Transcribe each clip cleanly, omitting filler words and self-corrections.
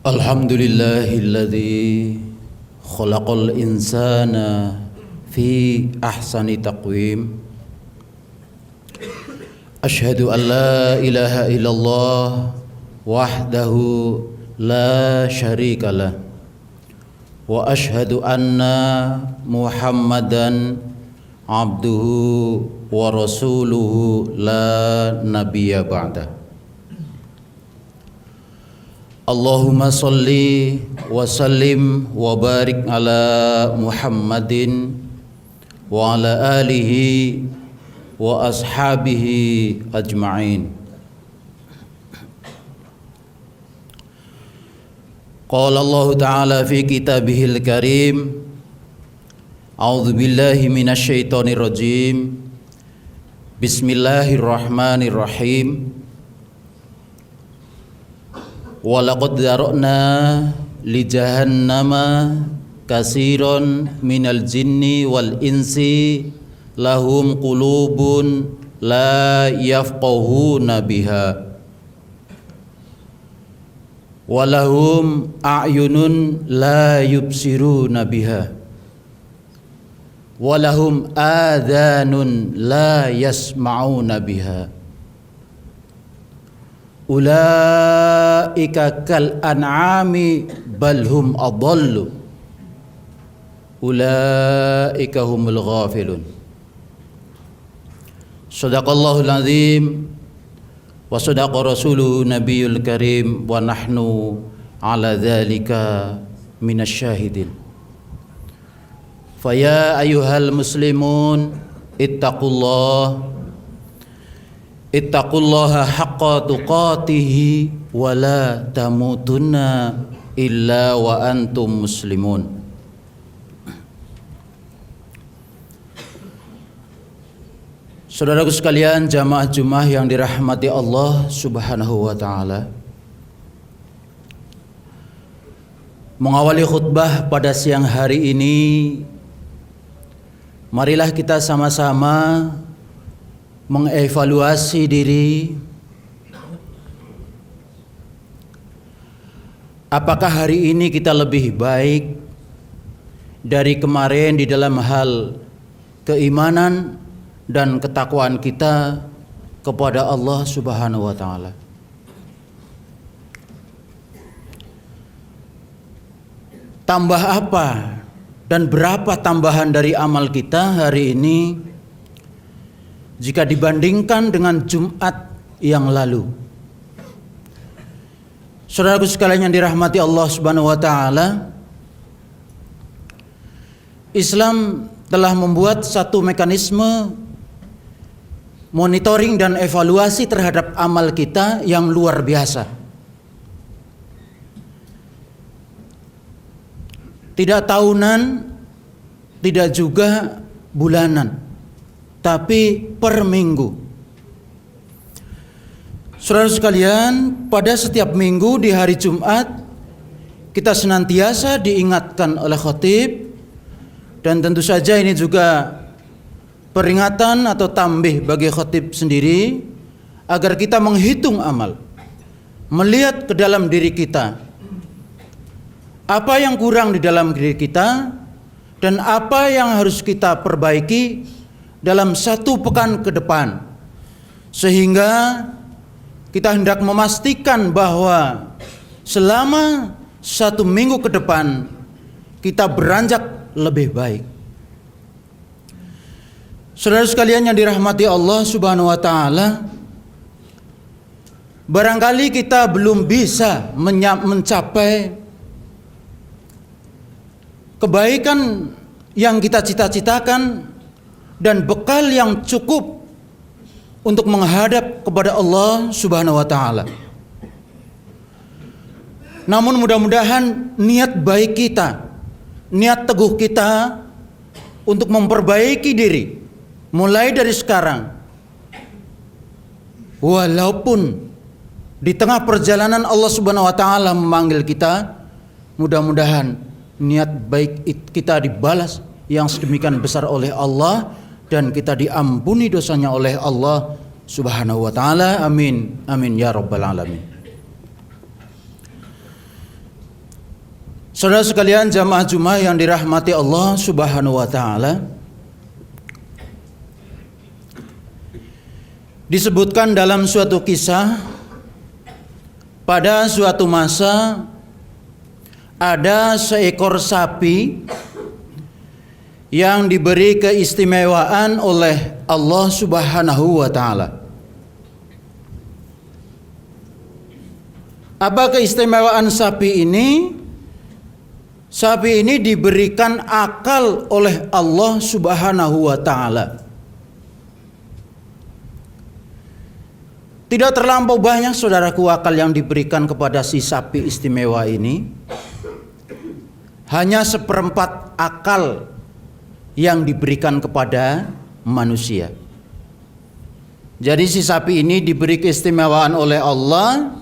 Alhamdulillahilladzi khalaqal insana fi ahsani taqwim. Asyhadu an la ilaha illallah wahdahu la syarikalah wa asyhadu anna Muhammadan abduhu wa rasuluhu la nabiyya ba'dah. Allahumma salli wa sallim wa barik ala Muhammadin wa ala alihi wa ashabihi ajma'in. Qala Allah Ta'ala fi kitabihil karim, a'udzu billahi minasy syaithanir rajim. Bismillahirrahmanirrahim. Walaqad dzara'na li jahannama katsiran minal jinni wal insi lahum qulubun la yafqahuna biha wa lahum a'yunun la yubsiruna biha wa lahum adhanun la yasma'una biha. Ulaika kal an'ami bal hum adallu. Ulaika humul ghafilun. Shadaqallahul azim wa shadaqa rasuluhu nabiyul karim wa nahnu ala dzalika minasy syahidin. Faya ayyuhal muslimun ittaqullaha haqqa tuqatihi wa la tamutunna illa wa antum muslimun. Saudaraku sekalian, jamaah Jumat yang dirahmati Allah Subhanahu wa taala. Mengawali khutbah pada siang hari ini, marilah kita sama-sama mengevaluasi diri. Apakah hari ini kita lebih baik dari kemarin di dalam hal keimanan dan ketakwaan kita kepada Allah Subhanahu wa taala? Tambah apa dan berapa tambahan dari amal kita hari ini jika dibandingkan dengan Jumat yang lalu? Saudaraku sekalian yang dirahmati Allah Subhanahu wa taala, Islam telah membuat satu mekanisme monitoring dan evaluasi terhadap amal kita yang luar biasa. Tidak tahunan, tidak juga bulanan, tapi per minggu. Saudara sekalian, pada setiap minggu di hari Jumat kita senantiasa diingatkan oleh khatib, dan tentu saja ini juga peringatan atau tambih bagi khatib sendiri agar kita menghitung amal, melihat ke dalam diri kita, apa yang kurang di dalam diri kita dan apa yang harus kita perbaiki dalam satu pekan ke depan, sehingga kita hendak memastikan bahwa selama satu minggu ke depan kita beranjak lebih baik. Saudara sekalian yang dirahmati Allah Subhanahu wa taala, barangkali kita belum bisa mencapai kebaikan yang kita cita-citakan dan bekal yang cukup untuk menghadap kepada Allah Subhanahu wa taala. Namun mudah-mudahan niat baik kita, niat teguh kita untuk memperbaiki diri mulai dari sekarang, walaupun di tengah perjalanan Allah Subhanahu wa taala memanggil kita, mudah-mudahan niat baik kita dibalas yang sedemikian besar oleh Allah dan kita diampuni dosanya oleh Allah Subhanahu wa taala. Amin. Amin ya rabbal alamin. Saudara sekalian jamaah Jumat yang dirahmati Allah Subhanahu wa taala, disebutkan dalam suatu kisah, pada suatu masa ada seekor sapi yang diberi keistimewaan oleh Allah Subhanahu wa taala. Apa keistimewaan sapi ini? Sapi ini diberikan akal oleh Allah Subhanahu wa taala. Tidak terlampau banyak saudaraku akal yang diberikan kepada si sapi istimewa ini. Hanya seperempat akal yang diberikan kepada manusia. Jadi si sapi ini diberi keistimewaan oleh Allah,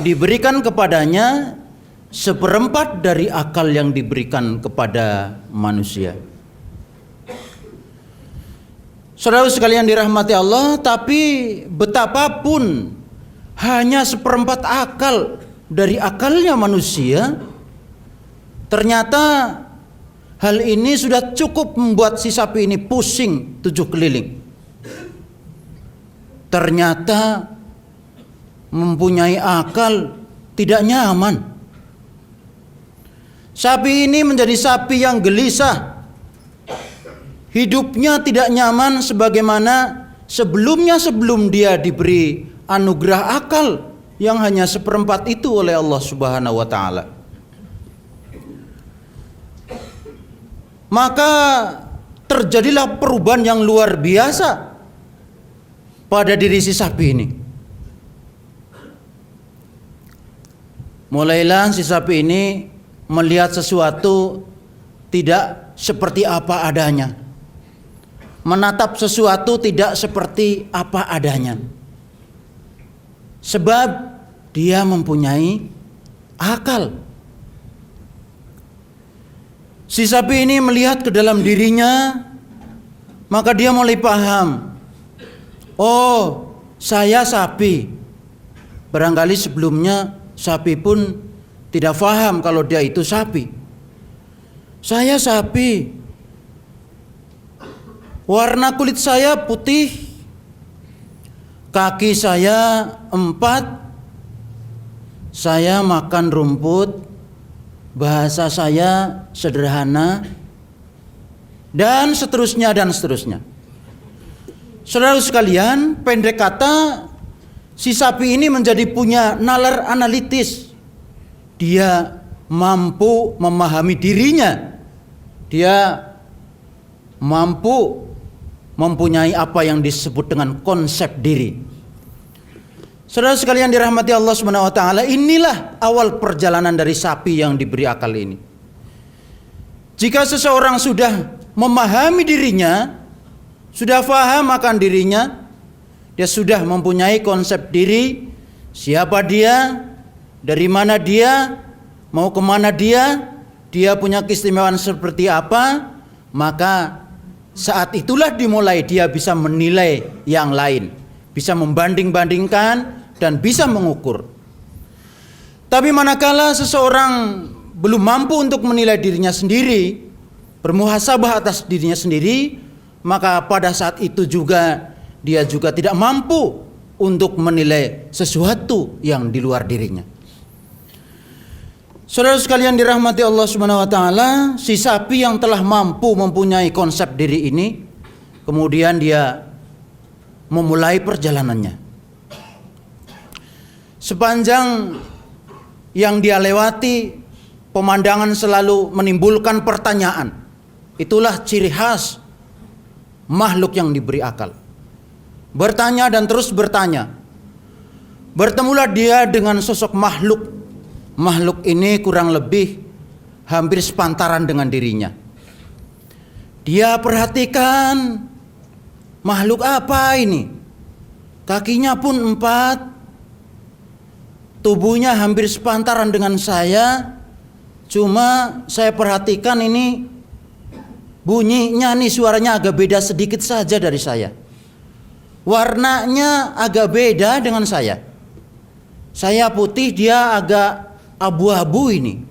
diberikan kepadanya seperempat dari akal yang diberikan kepada manusia. Saudara sekalian dirahmati Allah, tapi betapapun hanya seperempat akal dari akalnya manusia, ternyata hal ini sudah cukup membuat si sapi ini pusing 7 keliling. Ternyata mempunyai akal tidak nyaman. Sapi ini menjadi sapi yang gelisah. Hidupnya tidak nyaman sebagaimana sebelum dia diberi anugerah akal yang hanya seperempat itu oleh Allah Subhanahu wa taala. Maka terjadilah perubahan yang luar biasa pada diri si sapi ini. Mulailah si sapi ini melihat sesuatu tidak seperti apa adanya. Menatap sesuatu tidak seperti apa adanya. Sebab dia mempunyai akal. Si sapi ini melihat ke dalam dirinya, maka dia mulai paham. Oh, saya sapi. Barangkali sebelumnya sapi pun tidak faham kalau dia itu sapi. Saya sapi. Warna kulit saya putih. Kaki saya 4. Saya makan rumput. Bahasa saya sederhana. Dan seterusnya dan seterusnya. Saudara sekalian, pendek kata, si sapi ini menjadi punya nalar analitis. Dia mampu memahami dirinya. Dia mampu mempunyai apa yang disebut dengan konsep diri. Saudara sekalian dirahmati Allah Subhanahu wa taala, inilah awal perjalanan dari sapi yang diberi akal ini. Jika seseorang sudah memahami dirinya, sudah faham akan dirinya, dia sudah mempunyai konsep diri, siapa dia, dari mana dia, mau kemana dia punya keistimewaan seperti apa, maka saat itulah dimulai dia bisa menilai yang lain, bisa membanding-bandingkan dan bisa mengukur. Tapi manakala seseorang belum mampu untuk menilai dirinya sendiri, bermuhasabah atas dirinya sendiri, maka pada saat itu juga dia juga tidak mampu untuk menilai sesuatu yang di luar dirinya. Saudara sekalian dirahmati Allah Subhanahu wa taala, si sapi yang telah mampu mempunyai konsep diri ini, kemudian dia memulai perjalanannya. Sepanjang yang dia lewati, pemandangan selalu menimbulkan pertanyaan. Itulah ciri khas makhluk yang diberi akal. Bertanya dan terus bertanya. Bertemulah dia dengan sosok makhluk. Makhluk ini kurang lebih hampir sepantaran dengan dirinya. Dia perhatikan, makhluk apa ini? Kakinya pun 4, tubuhnya hampir sepantaran dengan saya. Cuma saya perhatikan ini bunyinya nih, suaranya agak beda sedikit saja dari saya. Warnanya agak beda dengan saya. Saya putih, dia agak abu-abu ini.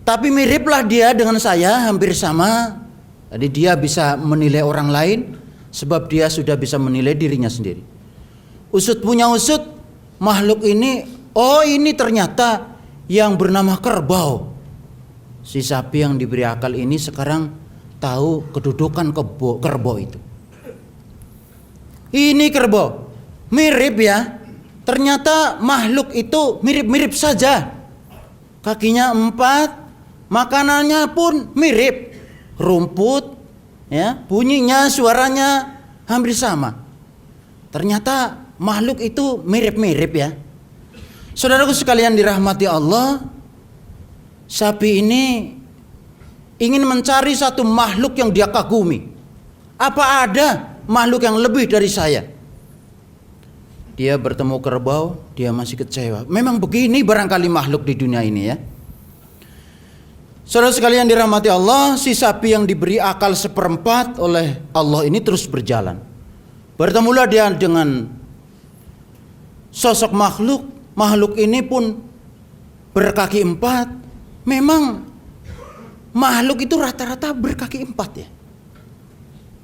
Tapi miriplah dia dengan saya, hampir sama. Jadi dia bisa menilai orang lain sebab dia sudah bisa menilai dirinya sendiri. Usut punya usut, makhluk ini, oh ini ternyata yang bernama kerbau. Si sapi yang diberi akal ini sekarang tahu kedudukan kerbau itu. Ini kerbau, mirip ya. Ternyata makhluk itu mirip-mirip saja. Kakinya 4, makanannya pun mirip. Rumput, ya, bunyinya, suaranya hampir sama. Ternyata makhluk itu mirip-mirip ya. Saudaraku sekalian dirahmati Allah, sapi ini ingin mencari satu makhluk yang dia kagumi. Apa ada makhluk yang lebih dari saya? Dia bertemu kerbau, dia masih kecewa. Memang begini barangkali makhluk di dunia ini ya. Saudara sekalian dirahmati Allah, si sapi yang diberi akal seperempat oleh Allah ini terus berjalan. Bertemulah dia dengan sosok makhluk. Makhluk ini pun berkaki 4. Memang makhluk itu rata-rata berkaki 4 ya.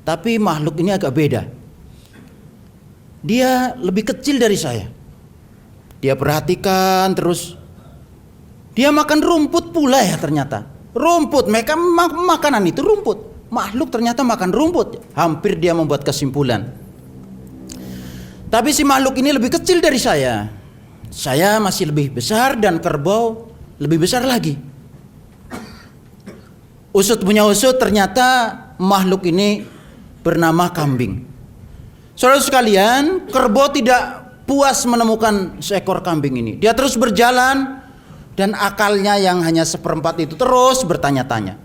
Tapi makhluk ini agak beda. Dia lebih kecil dari saya. Dia perhatikan terus. Dia makan rumput pula ya ternyata. Rumput, mereka makanan itu rumput. Makhluk ternyata makan rumput. Hampir dia membuat kesimpulan. Tapi si makhluk ini lebih kecil dari saya. Saya masih lebih besar dan kerbau lebih besar lagi. Usut punya usut, ternyata makhluk ini bernama kambing. Saudara sekalian, kerbau tidak puas menemukan seekor kambing ini. Dia terus berjalan dan akalnya yang hanya seperempat itu terus bertanya-tanya.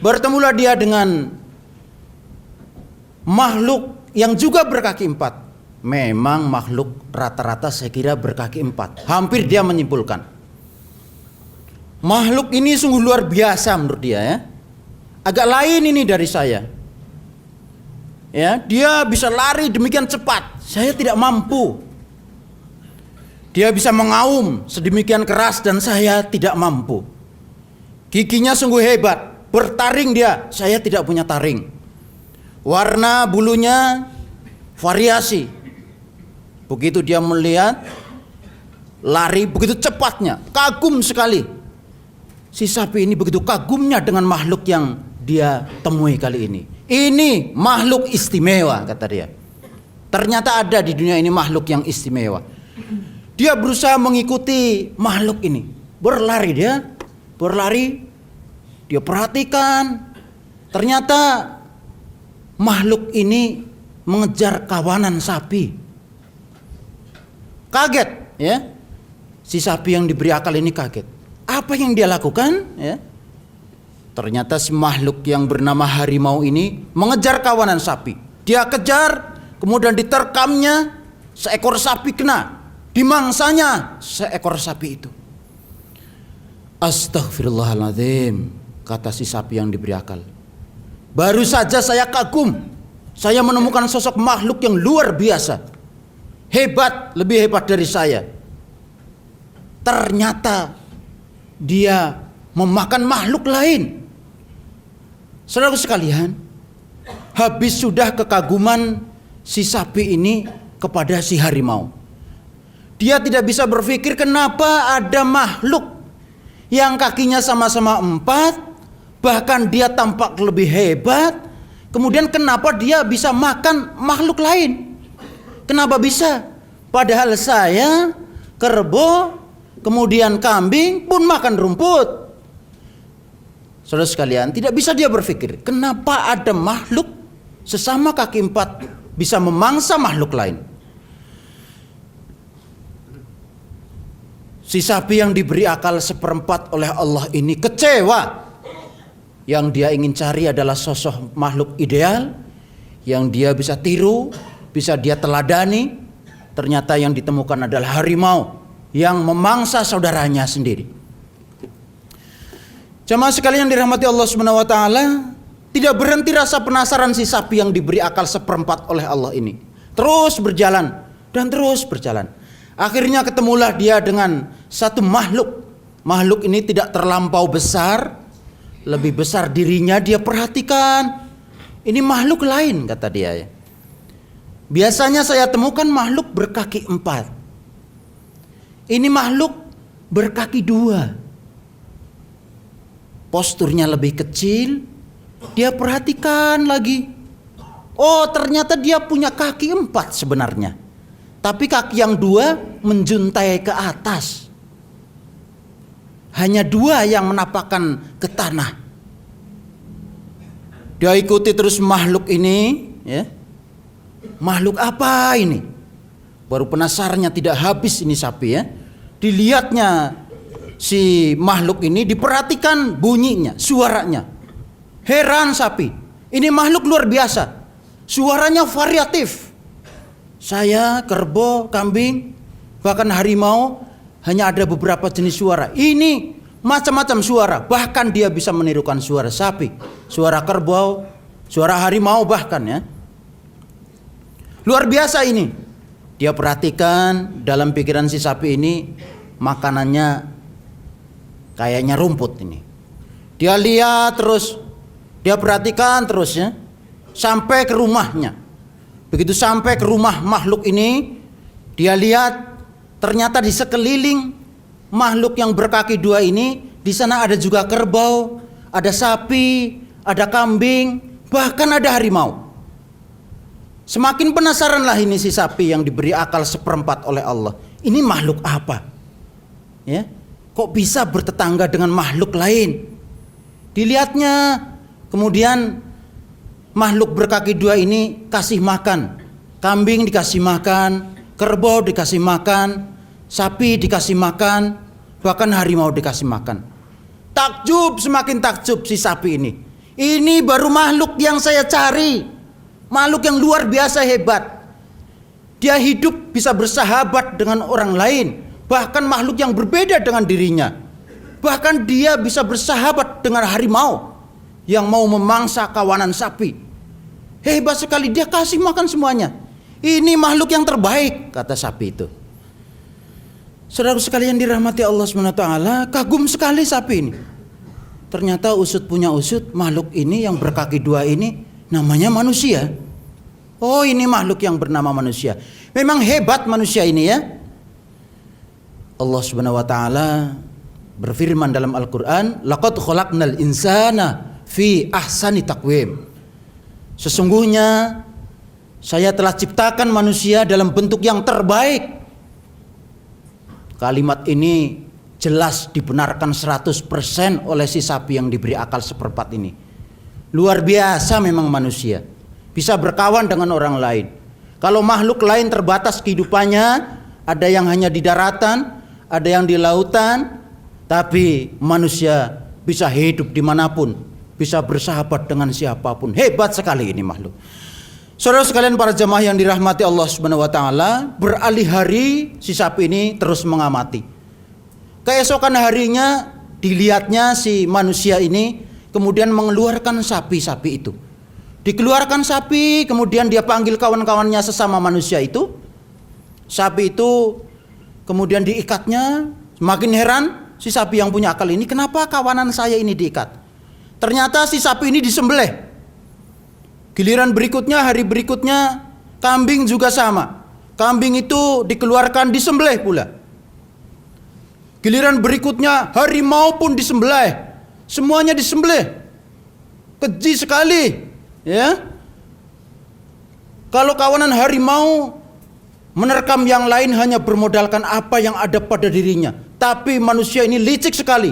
Bertemulah dia dengan makhluk yang juga berkaki 4. Memang makhluk rata-rata saya kira berkaki 4. Hampir dia menyimpulkan. Makhluk ini sungguh luar biasa menurut dia ya. Agak lain ini dari saya. Ya, dia bisa lari demikian cepat. Saya tidak mampu. Dia bisa mengaum sedemikian keras dan saya tidak mampu. Giginya sungguh hebat. Bertaring dia, saya tidak punya taring. Warna bulunya variasi. Begitu dia melihat, lari begitu cepatnya. Kagum sekali. Si sapi ini begitu kagumnya dengan makhluk yang dia temui kali ini. Ini makhluk istimewa, kata dia. Ternyata ada di dunia ini makhluk yang istimewa. Dia berusaha mengikuti makhluk ini. Berlari dia, dia perhatikan. Ternyata makhluk ini mengejar kawanan sapi. Kaget, ya. Si sapi yang diberi akal ini kaget. Apa yang dia lakukan? Ya. Ternyata si makhluk yang bernama harimau ini mengejar kawanan sapi. Dia kejar, kemudian diterkamnya seekor sapi kena. Dimangsanya seekor sapi itu. Astaghfirullahaladzim, kata si sapi yang diberi akal. Baru saja saya kagum. Saya menemukan sosok makhluk yang luar biasa. Hebat, lebih hebat dari saya. Ternyata dia memakan makhluk lain. Saudara sekalian, habis sudah kekaguman si sapi ini kepada si harimau. Dia tidak bisa berpikir kenapa ada makhluk yang kakinya sama-sama 4, bahkan dia tampak lebih hebat. Kemudian kenapa dia bisa makan makhluk lain? Kenapa bisa? Padahal saya, kerbau, kemudian kambing pun makan rumput. Saudara sekalian, tidak bisa dia berpikir kenapa ada makhluk sesama kaki 4 bisa memangsa makhluk lain. Si sapi yang diberi akal seperempat oleh Allah ini kecewa. Yang dia ingin cari adalah sosok makhluk ideal yang dia bisa tiru, bisa dia teladani. Ternyata yang ditemukan adalah harimau yang memangsa saudaranya sendiri. Jemaah sekalian dirahmati Allah Subhanahu wa taala, tidak berhenti rasa penasaran si sapi yang diberi akal seperempat oleh Allah ini. Terus berjalan dan terus berjalan. Akhirnya ketemulah dia dengan satu makhluk makhluk ini tidak terlampau besar, lebih besar dirinya, dia perhatikan. Ini makhluk lain, kata dia ya. Biasanya saya temukan makhluk berkaki 4. Ini makhluk berkaki 2. Posturnya lebih kecil. Dia perhatikan lagi. Oh, ternyata dia punya kaki 4 sebenarnya. Tapi kaki yang 2 menjuntai ke atas. Hanya 2 yang menapakkan ke tanah. Dia ikuti terus makhluk ini, ya. Makhluk apa ini? Baru penasarannya tidak habis ini sapi ya. Dilihatnya si makhluk ini, diperhatikan bunyinya, suaranya. Heran sapi. Ini makhluk luar biasa. Suaranya variatif. Saya, kerbau, kambing, bahkan harimau, hanya ada beberapa jenis suara. Ini macam-macam suara. Bahkan dia bisa menirukan suara sapi, suara kerbau, suara harimau bahkan ya. Luar biasa ini. Dia perhatikan dalam pikiran si sapi ini, makanannya kayaknya rumput ini. Dia lihat terus, dia perhatikan terus ya, sampai ke rumahnya. Begitu sampai ke rumah makhluk ini, dia lihat ternyata di sekeliling makhluk yang berkaki 2 ini, di sana ada juga kerbau, ada sapi, ada kambing, bahkan ada harimau. Semakin penasaranlah ini si sapi yang diberi akal 1/4 oleh Allah. Ini makhluk apa? Ya, kok bisa bertetangga dengan makhluk lain? Dilihatnya, kemudian makhluk berkaki 2 ini kasih makan. Kambing dikasih makan, kerbau dikasih makan, sapi dikasih makan, bahkan harimau dikasih makan. Takjub, semakin takjub si sapi ini. Ini baru makhluk yang saya cari. Makhluk yang luar biasa hebat. Dia hidup bisa bersahabat dengan orang lain, bahkan makhluk yang berbeda dengan dirinya. Bahkan dia bisa bersahabat dengan harimau yang mau memangsa kawanan sapi. Hebat sekali, dia kasih makan semuanya. Ini makhluk yang terbaik, kata sapi itu. Saudara sekalian dirahmati Allah SWT, kagum sekali sapi ini. Ternyata usut punya usut, makhluk ini yang berkaki 2 ini namanya manusia. Oh, ini makhluk yang bernama manusia. Memang hebat manusia ini ya. Allah Subhanahu wa taala berfirman dalam Al-Qur'an, laqad khalaqnal insana fi ahsani taqwim. Sesungguhnya saya telah ciptakan manusia dalam bentuk yang terbaik. Kalimat ini jelas dibenarkan 100% oleh si sapi yang diberi akal 1/4 ini. Luar biasa memang manusia, bisa berkawan dengan orang lain. Kalau makhluk lain terbatas kehidupannya, ada yang hanya di daratan, ada yang di lautan, tapi manusia bisa hidup dimanapun, bisa bersahabat dengan siapapun. Hebat sekali ini makhluk. Saudara sekalian para jemaah yang dirahmati Allah Subhanahu wa taala, beralih hari si sapi ini terus mengamati. Keesokan harinya dilihatnya si manusia ini kemudian mengeluarkan sapi-sapi itu. Dikeluarkan sapi, kemudian dia panggil kawan-kawannya sesama manusia itu. Sapi itu kemudian diikatnya. Semakin heran si sapi yang punya akal ini, kenapa kawanan saya ini diikat? Ternyata si sapi ini disembelih. Giliran berikutnya, hari berikutnya, kambing juga sama. Kambing itu dikeluarkan, disembelih pula. Giliran berikutnya, harimau pun disembelih. Semuanya disembelih. Keji sekali, ya. Kalau kawanan harimau menerkam yang lain hanya bermodalkan apa yang ada pada dirinya. Tapi manusia ini licik sekali.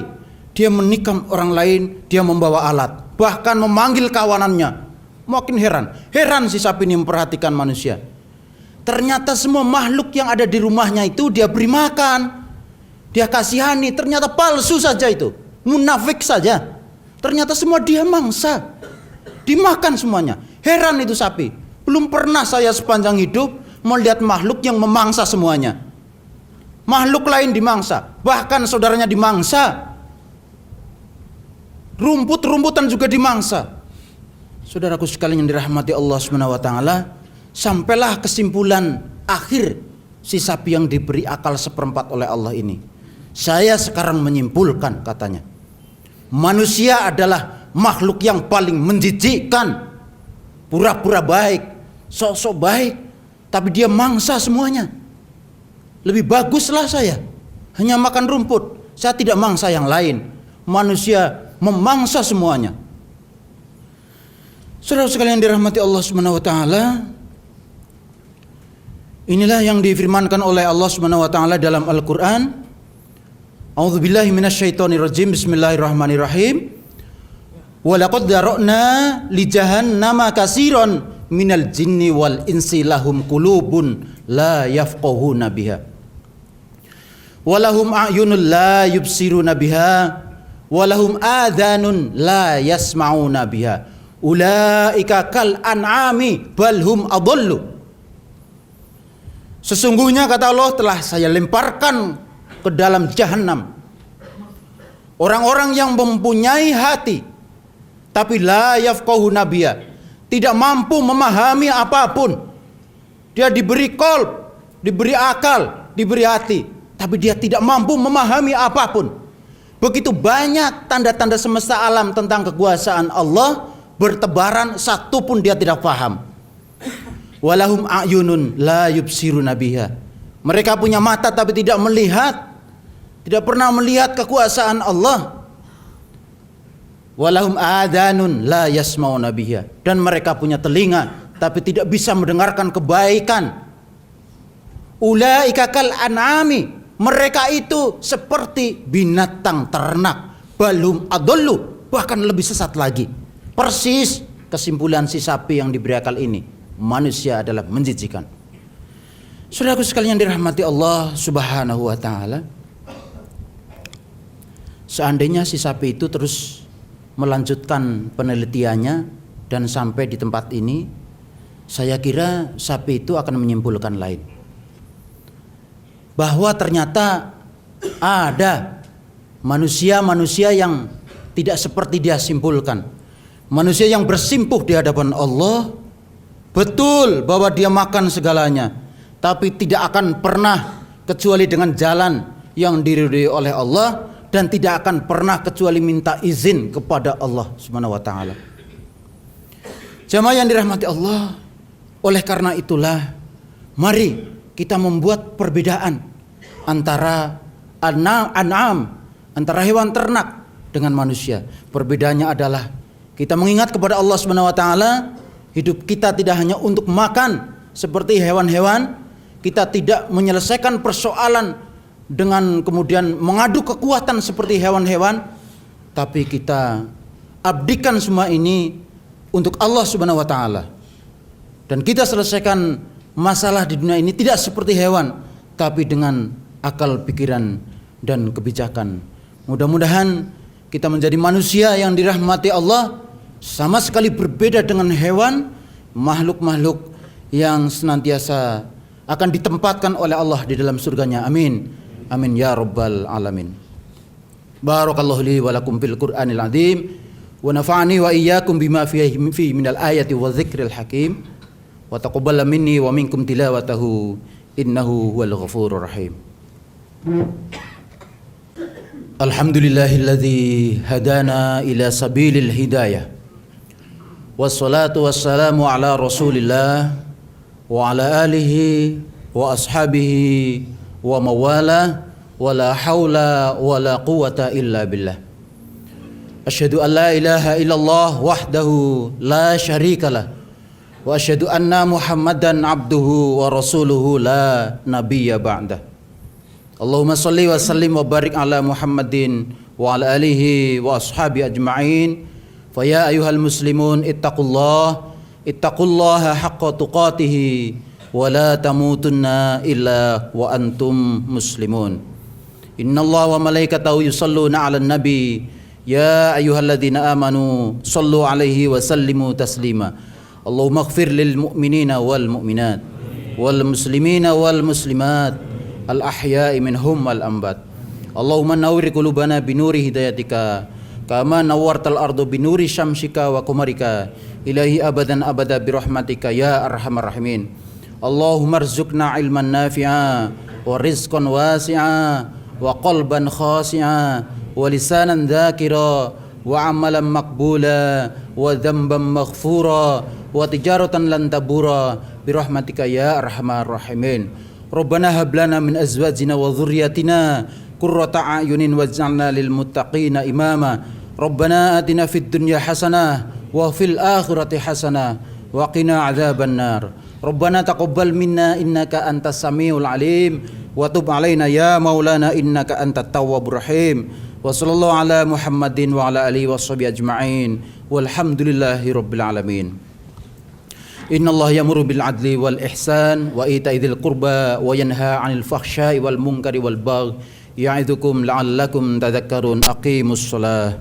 Dia menikam orang lain, dia membawa alat, bahkan memanggil kawanannya. Makin heran si sapi ini memperhatikan manusia. Ternyata semua makhluk yang ada di rumahnya itu dia beri makan, dia kasihani. Ternyata palsu saja itu, munafik saja. Ternyata semua dia mangsa, dimakan semuanya. Heran itu sapi. Belum pernah saya sepanjang hidup melihat makhluk yang memangsa semuanya. Makhluk lain dimangsa, bahkan saudaranya dimangsa. Rumput-rumputan juga dimangsa. Saudaraku sekalian yang dirahmati Allah Subhanahu wa taala, sampailah kesimpulan akhir si sapi yang diberi akal 1/4 oleh Allah ini. Saya sekarang menyimpulkan, katanya, manusia adalah makhluk yang paling menjijikkan. Pura-pura baik, sok-sok baik, tapi dia mangsa semuanya. Lebih baguslah saya hanya makan rumput, saya tidak mangsa yang lain. Manusia memangsa semuanya. Saudara sekalian dirahmati Allah Subhanahu wa taala, inilah yang difirmankan oleh Allah Subhanahu wa taala dalam Al-Qur'an. A'udzubillahi minasyaitonirrajim. Bismillahirrahmanirrahim. Wa laqad dara'na li jahannama katsiran minal jinni wal insi lahum qulubun la yafqahuna biha. Wa lahum a'yunun la yubsiruna biha. Wa lahum adhanun la yasma'una biha. Ulaika kal an'ami bal hum adallu. Sesungguhnya, kata Allah, telah saya lemparkan ke dalam jahanam orang-orang yang mempunyai hati tapi la yafqahuna biha, tidak mampu memahami apapun. Dia diberi qalb, diberi akal, diberi hati, tapi dia tidak mampu memahami apapun. Begitu banyak tanda-tanda semesta alam tentang kekuasaan Allah bertebaran, satu pun dia tidak paham. Walahum a'yunun la yubsiruna biha. Mereka punya mata tapi tidak melihat, tidak pernah melihat kekuasaan Allah. Walahum adhanun la yasma'una biha. Dan mereka punya telinga tapi tidak bisa mendengarkan kebaikan. Ulaika kal an'ami. Mereka itu seperti binatang ternak. Balhum adallu, bahkan lebih sesat lagi. Persis kesimpulan si sapi yang diberi akal ini. Manusia adalah menjijikan. Saudaraku sekalian dirahmati Allah Subhanahu wa taala, seandainya si sapi itu terus melanjutkan penelitiannya dan sampai di tempat ini, saya kira sapi itu akan menyimpulkan lain, bahwa ternyata ada manusia-manusia yang tidak seperti dia simpulkan. Manusia yang bersimpuh di hadapan Allah, betul bahwa dia makan segalanya, tapi tidak akan pernah kecuali dengan jalan yang diridhoi oleh Allah, dan tidak akan pernah kecuali minta izin kepada Allah Subhanahu wa taala. Jamaah yang dirahmati Allah, oleh karena itulah mari kita membuat perbedaan antara an'am, antara hewan ternak dengan manusia. Perbedaannya adalah kita mengingat kepada Allah Subhanahu wa taala. Hidup kita tidak hanya untuk makan seperti hewan-hewan. Kita tidak menyelesaikan persoalan dengan kemudian mengadu kekuatan seperti hewan-hewan, tapi kita abdikan semua ini untuk Allah Subhanahu wa taala. Dan kita selesaikan masalah di dunia ini tidak seperti hewan, tapi dengan akal pikiran dan kebijakan. Mudah-mudahan kita menjadi manusia yang dirahmati Allah, sama sekali berbeda dengan hewan, makhluk-makhluk yang senantiasa akan ditempatkan oleh Allah di dalam surganya. Amin. Amin ya rabbal alamin. Barakallahu li wa lakum fil Qur'anil azim wa nafa'ani wa iyyakum bima fihi minal ayati wa dzikril hakim wa taqabbal minni wa minkum tilawatahu innahu huwal ghafurur rahim. Alhamdulillahilladzi hadana ila sabilil hidayah. Wassalatu wassalamu ala Rasulillah wa ala alihi wa ashabihi wa mawala wa la hawla wa la quwata illa billah. Asyhadu an la ilaha illallah wahdahu la syarikalah wa asyhadu anna Muhammadan abduhu wa rasuluhu la nabiyya ba'dah. Allahumma salli wa sallim wa barik ala Muhammadin wa ala alihi wa ashabi ajma'in. Fa ya ayyuhal muslimun ittaqullaha haqqa tuqatih wa la tamutunna illa wa antum muslimun. Innallaha wa malaikatahu yusalluna 'alan nabi ya ayyuhalladzina amanu sallu 'alaihi wa sallimu taslima. Allahumma ighfir lil mu'minina wal mu'minat wal muslimina wal muslimat al ahya'i minhum wal ambat. Allahumma nawwir qulubana binuri hidayatika kama nawwartal ardu binuri syamsika wa qamarika ilahi abadan abada birahmatika ya arhamar rahimin. Allahumma rzuqna ilman nafi'a wa rizqan wasi'a وقلبا خاشعا ولسانا ذاكرا وعملا مقبولا وذنبا مغفورا وتجارة لن تبورا برحمتك يا أرحم الراحمين. ربنا هب لنا من أزواجنا وذرياتنا قرة أعين واجعلنا للمتقين إماما. ربنا آتنا في الدنيا حسنة وفي الآخرة حسنة وقنا عذاب النار. ربنا تقبل منا إنك أنت السميع العليم وتب علينا يا مولانا إنك أنت التواب الرحيم. وصلى الله على محمد وعلى آله وصحبه أجمعين والحمد لله رب العالمين. إن الله يأمر بالعدل والإحسان وإيتاء ذي القربى وينهى عن الفحشاء والمنكر والبغي يعظكم لعلكم تذكرون. أقيموا الصلاة.